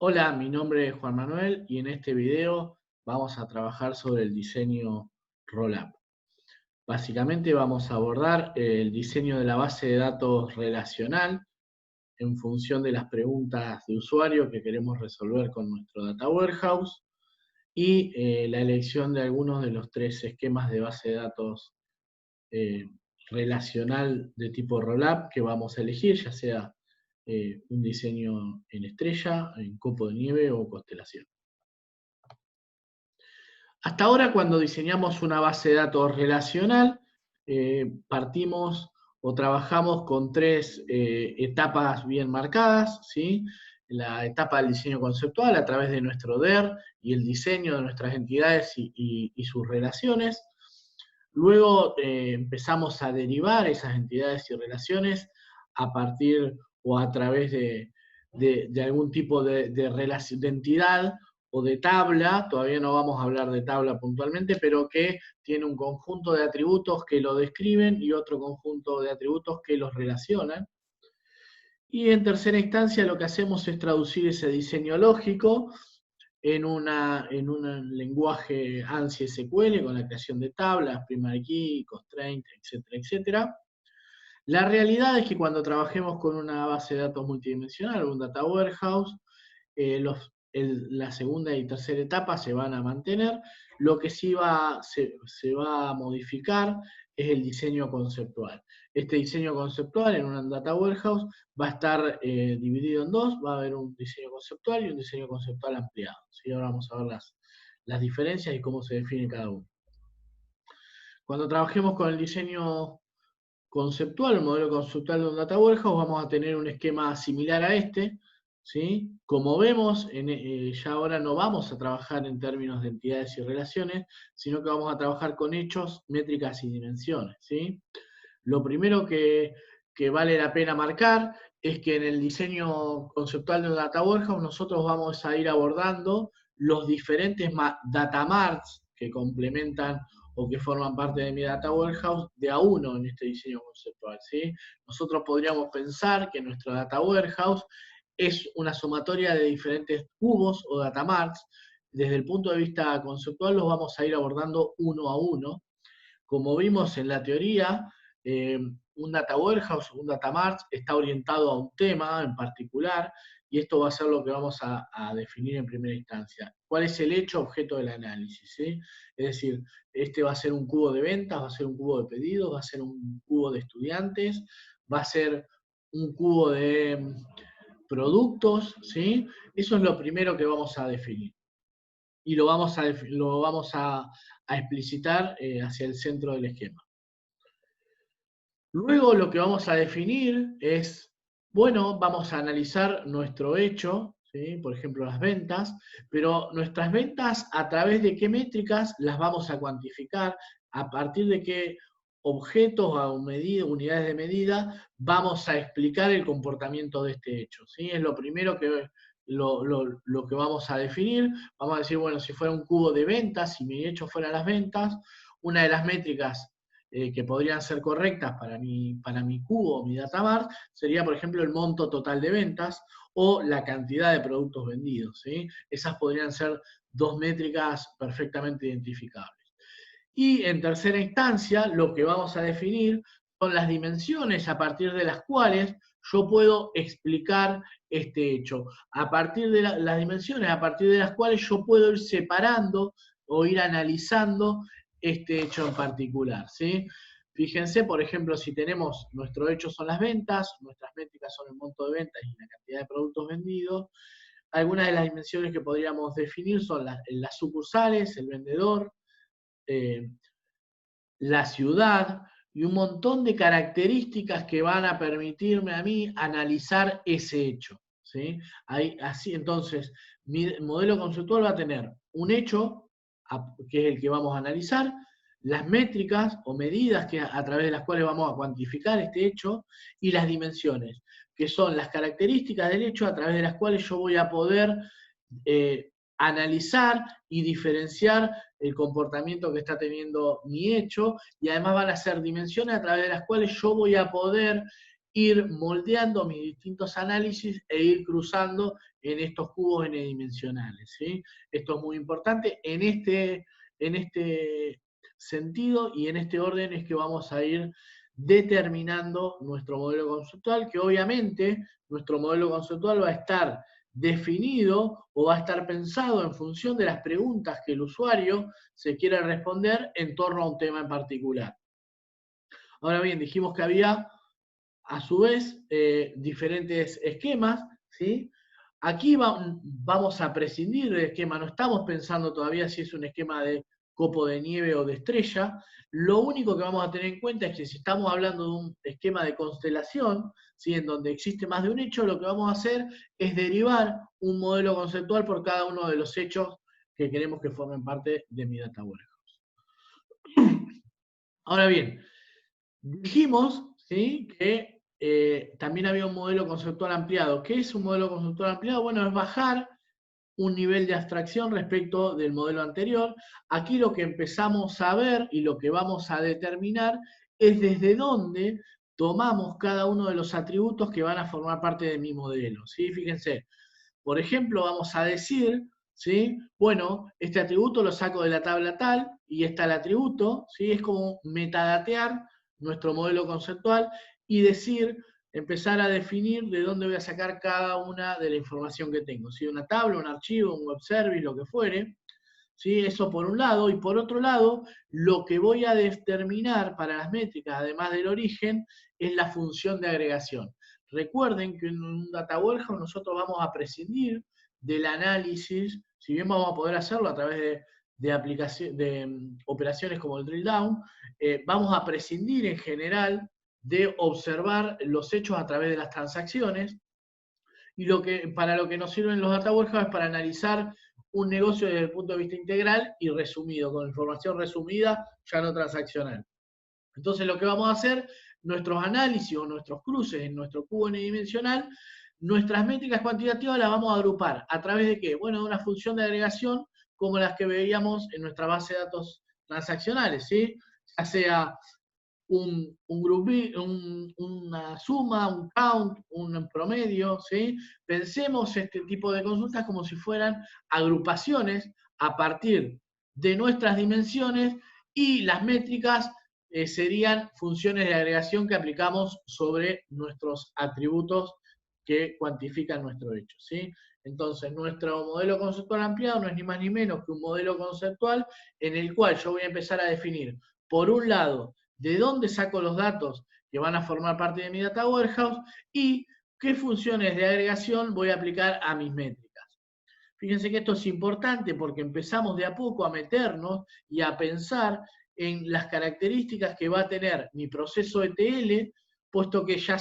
Hola, mi nombre es Juan Manuel y en este video vamos a trabajar sobre el diseño Rollup. Básicamente vamos a abordar el diseño de la base de datos relacional en función de las preguntas de usuario que queremos resolver con nuestro Data Warehouse y la elección de algunos de los tres esquemas de base de datos eh, relacional de tipo Rollup que vamos a elegir, ya sea un diseño en estrella, en copo de nieve o constelación. Hasta ahora, cuando diseñamos una base de datos relacional, partimos o trabajamos con tres etapas bien marcadas, ¿sí? La etapa del diseño conceptual a través de nuestro DER y el diseño de nuestras entidades y sus relaciones. Luego empezamos a derivar esas entidades y relaciones a partir o a través de algún tipo de entidad o de tabla, todavía no vamos a hablar de tabla puntualmente, pero que tiene un conjunto de atributos que lo describen y otro conjunto de atributos que los relacionan. Y en tercera instancia lo que hacemos es traducir ese diseño lógico en un lenguaje ANSI SQL con la creación de tablas, primary key, constraint, etcétera, etcétera. La realidad es que cuando trabajemos con una base de datos multidimensional o un data warehouse, la segunda y tercera etapa se van a mantener. Lo que sí se va a modificar es el diseño conceptual. Este diseño conceptual en un data warehouse va a estar dividido en dos, va a haber un diseño conceptual y un diseño conceptual ampliado. ¿Sí? Ahora vamos a ver las diferencias y cómo se define cada uno. Cuando trabajemos con el diseño conceptual, el modelo conceptual de un data warehouse, vamos a tener un esquema similar a este, ¿sí? Como vemos, ya ahora no vamos a trabajar en términos de entidades y relaciones, sino que vamos a trabajar con hechos, métricas y dimensiones, ¿sí? Lo primero que vale la pena marcar es que en el diseño conceptual de un data warehouse nosotros vamos a ir abordando los diferentes data marts que complementan o que forman parte de mi data warehouse de a uno en este diseño conceptual, ¿sí? Nosotros podríamos pensar que nuestro data warehouse es una sumatoria de diferentes cubos o data marts. Desde el punto de vista conceptual los vamos a ir abordando uno a uno. Como vimos en la teoría, un data warehouse o un data mart está orientado a un tema en particular y esto va a ser lo que vamos a definir en primera instancia. ¿Cuál es el hecho objeto del análisis? ¿Sí? Es decir, este va a ser un cubo de ventas, va a ser un cubo de pedidos, va a ser un cubo de estudiantes, va a ser un cubo de productos, ¿sí? Eso es lo primero que vamos a definir y lo vamos a explicitar hacia el centro del esquema. Luego lo que vamos a definir es, bueno, vamos a analizar nuestro hecho, ¿sí? Por ejemplo las ventas, pero nuestras ventas a través de qué métricas las vamos a cuantificar, a partir de qué objetos o unidades de medida vamos a explicar el comportamiento de este hecho, ¿sí? Es lo primero que lo que vamos a definir. Vamos a decir, bueno, si fuera un cubo de ventas, si mi hecho fuera las ventas, una de las métricas que podrían ser correctas para mi cubo, mi data mart, sería, por ejemplo, el monto total de ventas o la cantidad de productos vendidos, ¿sí? Esas podrían ser dos métricas perfectamente identificables. Y en tercera instancia, lo que vamos a definir son las dimensiones a partir de las cuales yo puedo explicar este hecho. A partir de las dimensiones, a partir de las cuales yo puedo ir separando o ir analizando este hecho en particular, ¿sí? Fíjense, por ejemplo, si tenemos, nuestro hecho son las ventas, nuestras métricas son el monto de ventas y la cantidad de productos vendidos, algunas de las dimensiones que podríamos definir son las sucursales, el vendedor, eh, la ciudad y un montón de características que van a permitirme a mí analizar ese hecho, ¿sí? Así, entonces, mi modelo conceptual va a tener un hecho, que es el que vamos a analizar, las métricas o medidas a través de las cuales vamos a cuantificar este hecho, y las dimensiones, que son las características del hecho a través de las cuales yo voy a poder analizar y diferenciar el comportamiento que está teniendo mi hecho, y además van a ser dimensiones a través de las cuales yo voy a poder ir moldeando mis distintos análisis e ir cruzando en estos cubos n-dimensionales, ¿sí? Esto es muy importante. En este sentido y en este orden es que vamos a ir determinando nuestro modelo conceptual, que obviamente nuestro modelo conceptual va a estar definido o va a estar pensado en función de las preguntas que el usuario se quiere responder en torno a un tema en particular. Ahora bien, dijimos que había, a su vez, diferentes esquemas, ¿sí? Aquí vamos a prescindir del esquema, no estamos pensando todavía si es un esquema de copo de nieve o de estrella. Lo único que vamos a tener en cuenta es que si estamos hablando de un esquema de constelación, ¿sí? En donde existe más de un hecho, lo que vamos a hacer es derivar un modelo conceptual por cada uno de los hechos que queremos que formen parte de mi data warehouse. Ahora bien, dijimos, ¿sí?, que también había un modelo conceptual ampliado. ¿Qué es un modelo conceptual ampliado? Bueno, es bajar un nivel de abstracción respecto del modelo anterior. Aquí lo que empezamos a ver y lo que vamos a determinar es desde dónde tomamos cada uno de los atributos que van a formar parte de mi modelo, ¿sí? Fíjense, por ejemplo, vamos a decir, ¿sí?, bueno, este atributo lo saco de la tabla tal y está el atributo, ¿sí? Es como metadatear nuestro modelo conceptual y decir, empezar a definir de dónde voy a sacar cada una de la información que tengo, ¿sí? Una tabla, un archivo, un web service, lo que fuere, ¿sí? Eso por un lado, y por otro lado, lo que voy a determinar para las métricas, además del origen, es la función de agregación. Recuerden que en un data warehouse nosotros vamos a prescindir del análisis, si bien vamos a poder hacerlo a través de operaciones como el drill down, vamos a prescindir en general de observar los hechos a través de las transacciones, y para lo que nos sirven los data warehouse es para analizar un negocio desde el punto de vista integral y resumido, con información resumida, ya no transaccional. Entonces lo que vamos a hacer, nuestros análisis o nuestros cruces en nuestro cubo n-dimensional, nuestras métricas cuantitativas las vamos a agrupar. ¿A través de qué? Bueno, de una función de agregación como las que veíamos en nuestra base de datos transaccionales, ¿sí? Ya sea una suma, un count, un promedio, ¿sí? Pensemos este tipo de consultas como si fueran agrupaciones a partir de nuestras dimensiones, y las métricas serían funciones de agregación que aplicamos sobre nuestros atributos que cuantifican nuestro hecho, ¿sí? Entonces, nuestro modelo conceptual ampliado no es ni más ni menos que un modelo conceptual en el cual yo voy a empezar a definir, por un lado, de dónde saco los datos que van a formar parte de mi data warehouse y qué funciones de agregación voy a aplicar a mis métricas. Fíjense que esto es importante porque empezamos de a poco a meternos y a pensar en las características que va a tener mi proceso ETL, puesto que ya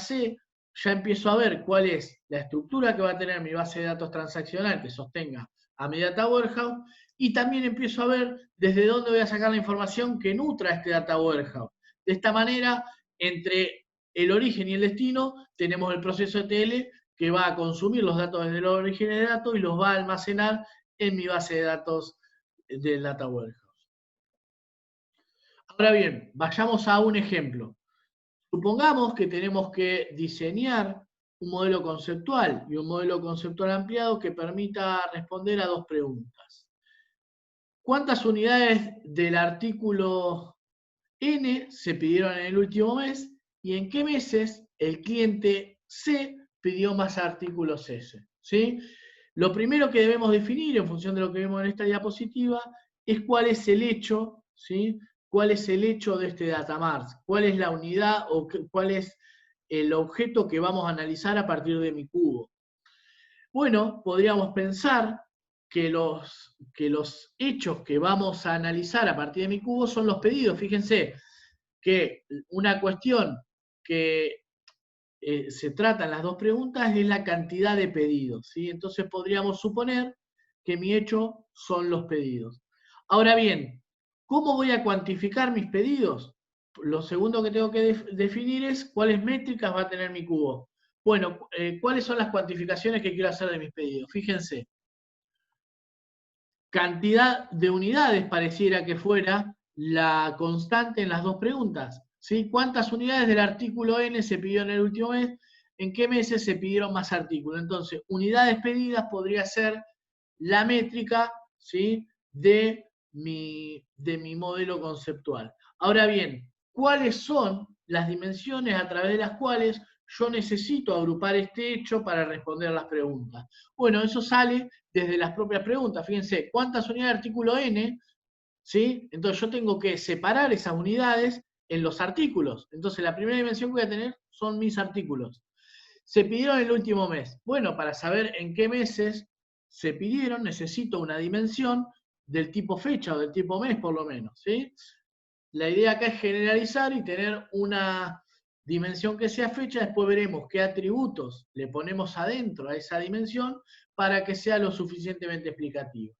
empiezo a ver cuál es la estructura que va a tener mi base de datos transaccional que sostenga a mi data warehouse, y también empiezo a ver desde dónde voy a sacar la información que nutra este data warehouse. De esta manera, entre el origen y el destino, tenemos el proceso ETL que va a consumir los datos desde los orígenes de datos y los va a almacenar en mi base de datos del data warehouse. Ahora bien, vayamos a un ejemplo. Supongamos que tenemos que diseñar un modelo conceptual y un modelo conceptual ampliado que permita responder a dos preguntas. ¿Cuántas unidades del artículo N se pidieron en el último mes? ¿Y en qué meses el cliente C pidió más artículos S? ¿Sí? Lo primero que debemos definir, en función de lo que vemos en esta diapositiva, es cuál es el hecho, ¿sí? ¿Cuál es el hecho de este datamart? ¿Cuál es la unidad o cuál es el objeto que vamos a analizar a partir de mi cubo? Bueno, podríamos pensar que los hechos que vamos a analizar a partir de mi cubo son los pedidos. Fíjense que una cuestión que se trata en las dos preguntas es la cantidad de pedidos, ¿sí? Entonces podríamos suponer que mi hecho son los pedidos. Ahora bien, ¿cómo voy a cuantificar mis pedidos? Lo segundo que tengo que definir es cuáles métricas va a tener mi cubo. Bueno, ¿cuáles son las cuantificaciones que quiero hacer de mis pedidos? Fíjense, cantidad de unidades pareciera que fuera la constante en las dos preguntas, ¿sí? ¿Cuántas unidades del artículo N se pidió en el último mes? en qué meses se pidieron más artículos. Entonces, unidades pedidas podría ser la métrica, ¿sí?, de mi modelo conceptual. Ahora bien, ¿cuáles son las dimensiones a través de las cuales yo necesito agrupar este hecho para responder las preguntas? Bueno, eso sale desde las propias preguntas. Fíjense, ¿cuántas unidades de artículo N? ¿Sí? Entonces yo tengo que separar esas unidades en los artículos. Entonces la primera dimensión que voy a tener son mis artículos. Se pidieron el último mes. Bueno, para saber en qué meses se pidieron, necesito una dimensión del tipo fecha o del tipo mes, por lo menos, ¿sí? La idea acá es generalizar y tener una dimensión que sea fecha. Después veremos qué atributos le ponemos adentro a esa dimensión para que sea lo suficientemente explicativo.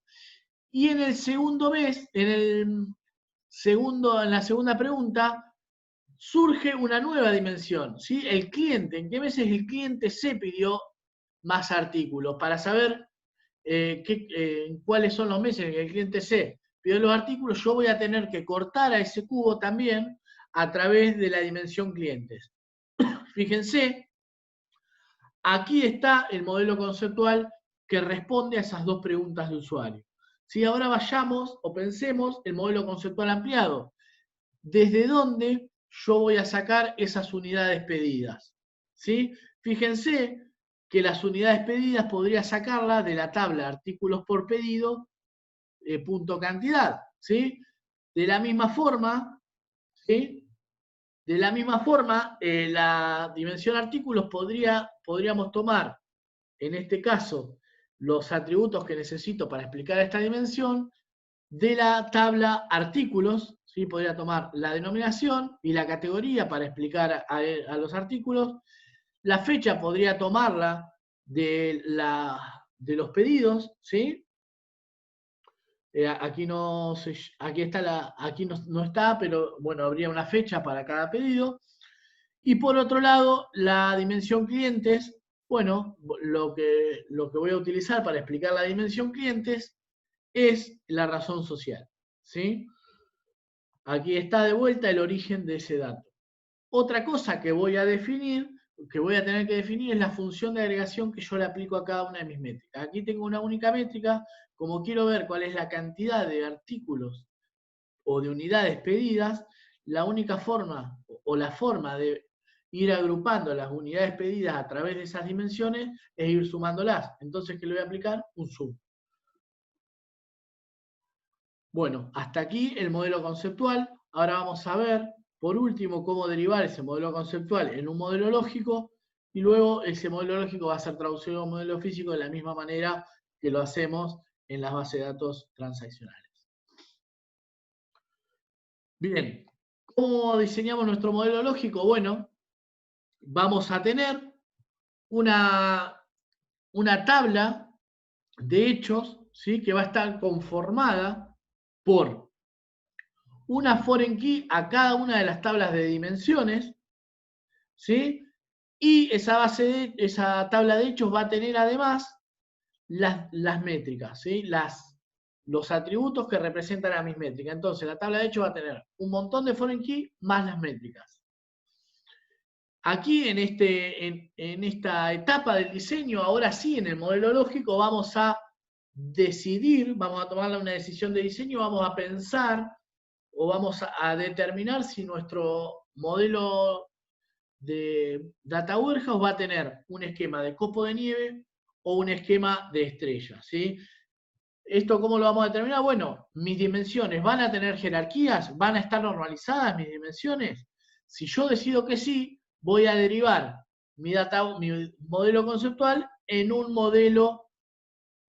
Y en el segundo mes, en la segunda pregunta, surge una nueva dimensión, ¿sí? El cliente, ¿en qué meses el cliente se pidió más artículos? Para saber cuáles son los meses en que el cliente se pidió los artículos, yo voy a tener que cortar a ese cubo también a través de la dimensión clientes. Fíjense, aquí está el modelo conceptual que responde a esas dos preguntas de usuario. Si ahora vayamos o pensemos el modelo conceptual ampliado, ¿desde dónde yo voy a sacar esas unidades pedidas? ¿Sí? Fíjense que las unidades pedidas podría sacarlas de la tabla de artículos por pedido, punto cantidad. ¿Sí? De la misma forma, ¿sí?, la dimensión artículos podríamos tomar, en este caso, los atributos que necesito para explicar esta dimensión de la tabla artículos, ¿sí? Podría tomar la denominación y la categoría para explicar a los artículos. La fecha podría tomarla de los pedidos, ¿sí? Aquí no está, pero bueno, habría una fecha para cada pedido. Y por otro lado, la dimensión clientes, bueno, lo que voy a utilizar para explicar la dimensión clientes es la razón social, ¿sí? Aquí está de vuelta el origen de ese dato. Otra cosa que voy a definir, que voy a tener que definir, es la función de agregación que yo le aplico a cada una de mis métricas. Aquí tengo una única métrica, como quiero ver cuál es la cantidad de artículos o de unidades pedidas, la única forma o la forma de ir agrupando las unidades pedidas a través de esas dimensiones es ir sumándolas. Entonces, ¿qué le voy a aplicar? Un sum. Bueno, hasta aquí el modelo conceptual. Ahora vamos a ver, por último, cómo derivar ese modelo conceptual en un modelo lógico, y luego ese modelo lógico va a ser traducido a un modelo físico de la misma manera que lo hacemos en las bases de datos transaccionales. Bien, ¿cómo diseñamos nuestro modelo lógico? Bueno, vamos a tener una tabla de hechos, ¿sí?, que va a estar conformada por una foreign key a cada una de las tablas de dimensiones, ¿sí? Y esa tabla de hechos va a tener además las métricas, ¿sí? Los atributos que representan a mis métricas. Entonces, la tabla de hechos va a tener un montón de foreign key más las métricas. Aquí, en esta etapa del diseño, ahora sí, en el modelo lógico, vamos a decidir, vamos a tomar una decisión de diseño, vamos a pensar o vamos a determinar si nuestro modelo de Data Warehouse va a tener un esquema de copo de nieve o un esquema de estrella, ¿sí? ¿Esto cómo lo vamos a determinar? Bueno, mis dimensiones van a tener jerarquías, van a estar normalizadas mis dimensiones. Si yo decido que sí, voy a derivar mi modelo conceptual en un modelo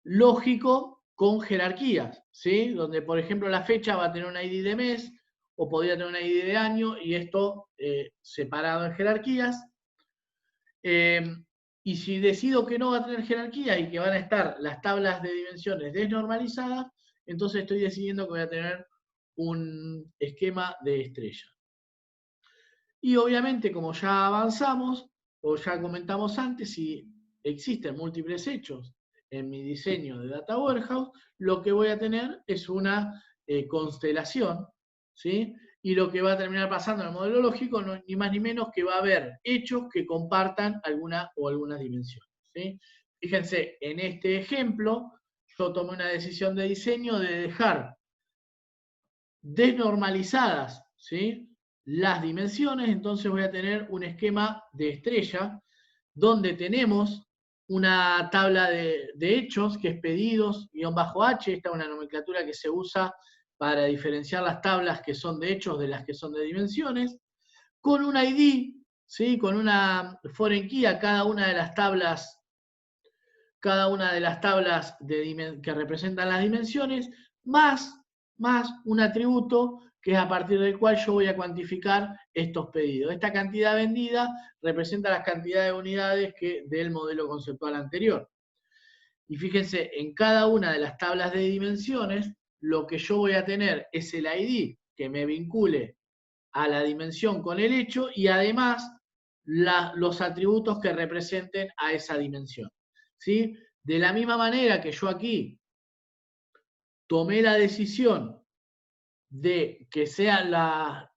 lógico con jerarquías, ¿sí? Donde, por ejemplo, la fecha va a tener una ID de mes, o podría tener una ID de año, y esto separado en jerarquías. Y si decido que no va a tener jerarquía y que van a estar las tablas de dimensiones desnormalizadas, entonces estoy decidiendo que voy a tener un esquema de estrella. Y obviamente, como ya avanzamos, o ya comentamos antes, si existen múltiples hechos en mi diseño de Data Warehouse, lo que voy a tener es una constelación, ¿sí?, y lo que va a terminar pasando en el modelo lógico no es ni más ni menos que va a haber hechos que compartan alguna o algunas dimensiones, ¿sí? Fíjense, en este ejemplo, yo tomé una decisión de diseño de dejar desnormalizadas, ¿sí?, las dimensiones. Entonces voy a tener un esquema de estrella donde tenemos una tabla de hechos que es pedidos-h. Esta es una nomenclatura que se usa para diferenciar las tablas que son de hechos de las que son de dimensiones, con un ID, ¿sí?, con una foreign key a cada una de las tablas que representan las dimensiones, más un atributo que es a partir del cual yo voy a cuantificar estos pedidos. Esta cantidad vendida representa las cantidades de unidades del modelo conceptual anterior. Y fíjense, en cada una de las tablas de dimensiones, lo que yo voy a tener es el ID que me vincule a la dimensión con el hecho y además los atributos que representen a esa dimensión, ¿sí? De la misma manera que yo aquí tomé la decisión de que sea la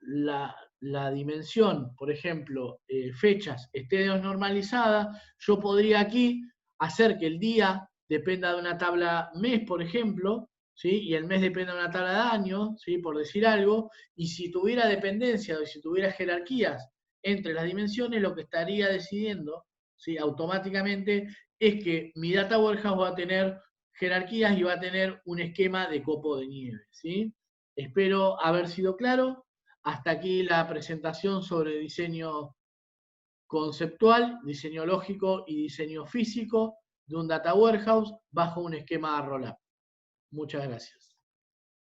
dimensión, por ejemplo, fechas, esté desnormalizada, yo podría aquí hacer que el día dependa de una tabla mes, por ejemplo, ¿sí?, y el mes dependa de una tabla de año, ¿sí?, por decir algo, y si tuviera dependencia o si tuviera jerarquías entre las dimensiones, lo que estaría decidiendo, ¿sí?, automáticamente es que mi data warehouse va a tener jerarquías y va a tener un esquema de copo de nieve, ¿sí? Espero haber sido claro. Hasta aquí la presentación sobre diseño conceptual, diseño lógico y diseño físico de un data warehouse bajo un esquema roll-up. Muchas gracias.